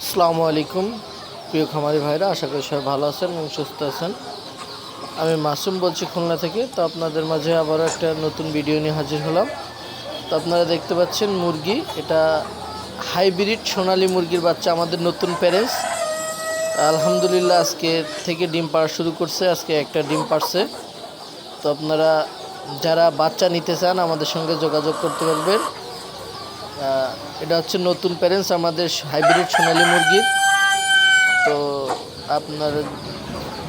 আসসালামু আলাইকুম প্রিয় খামারি ভাইরা, আশা করি সবাই ভালো আছেন এবং সুস্থ আছেন। আমি মাসুম বলছি খুলনা থেকে। তো আপনাদের মাঝে আবারও একটা নতুন ভিডিও নিয়ে হাজির হলাম। তো আপনারা দেখতে পাচ্ছেন মুরগি, এটা হাইব্রিড সোনালী মুরগির বাচ্চা, আমাদের নতুন প্যারেন্টস। আলহামদুলিল্লাহ আজকে থেকে ডিম পাড়া শুরু করছে, আজকে একটা ডিম পাড়ছে। তো আপনারা যারা বাচ্চা নিতে চান আমাদের সঙ্গে যোগাযোগ করতে পারবেন। এটা হচ্ছে নতুন প্যারেন্টস আমাদের হাইব্রিড সোনালী মুরগির। তো আপনার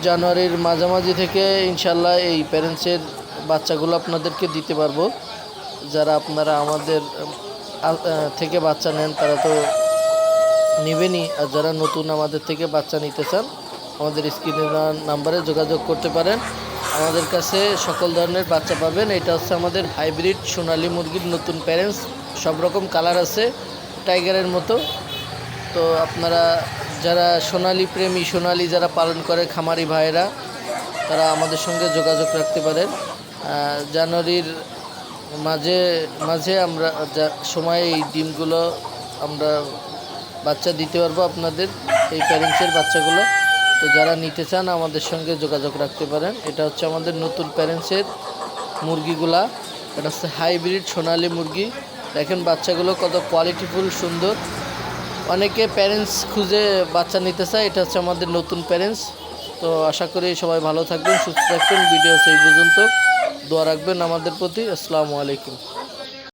জানুয়ারির মাঝামাঝি থেকে ইনশাল্লাহ এই প্যারেন্টসের বাচ্চাগুলো আপনাদেরকে দিতে পারবো। যারা আপনারা আমাদের থেকে বাচ্চা নেন তারা তো নেবেনই, আর যারা নতুন আমাদের থেকে বাচ্চা নিতে চান আমাদের স্ক্রিনের নাম্বারে যোগাযোগ করতে পারেন। আমাদের কাছে সকল ধরনের বাচ্চা পাবেন। এটা হচ্ছে আমাদের হাইব্রিড সোনালী মুরগির নতুন প্যারেন্টস, সব রকম কালার আছে টাইগারের মতো। তো আপনারা যারা সোনালী প্রেমী, সোনালী যারা পালন করে খামারি ভাইয়েরা, তারা আমাদের সঙ্গে যোগাযোগ রাখতে পারেন। জানুয়ারির মাঝে আমরা সময় এই ডিমগুলো আমরা বাচ্চা দিতে পারবো আপনাদের এই প্যারেন্টসের বাচ্চাগুলো। তো যারা নিতে চান আমাদের সঙ্গে যোগাযোগ রাখতে পারেন। এটা হচ্ছে আমাদের নতুন প্যারেন্টসের মুরগিগুলা। এটা হচ্ছে হাইব্রিড সোনালী মুরগি। দেখেন বাচ্চাগুলো কত কোয়ালিটিফুল, সুন্দর। অনেকে প্যারেন্টস খুঁজে বাচ্চা নিতে চায়, এটা হচ্ছে আমাদের নতুন প্যারেন্টস। তো আশা করি সবাই ভালো থাকবেন, সুস্থ থাকবেন। ভিডিও সেই পর্যন্ত দোয়া রাখবেন আমাদের প্রতি। আসসালামু আলাইকুম।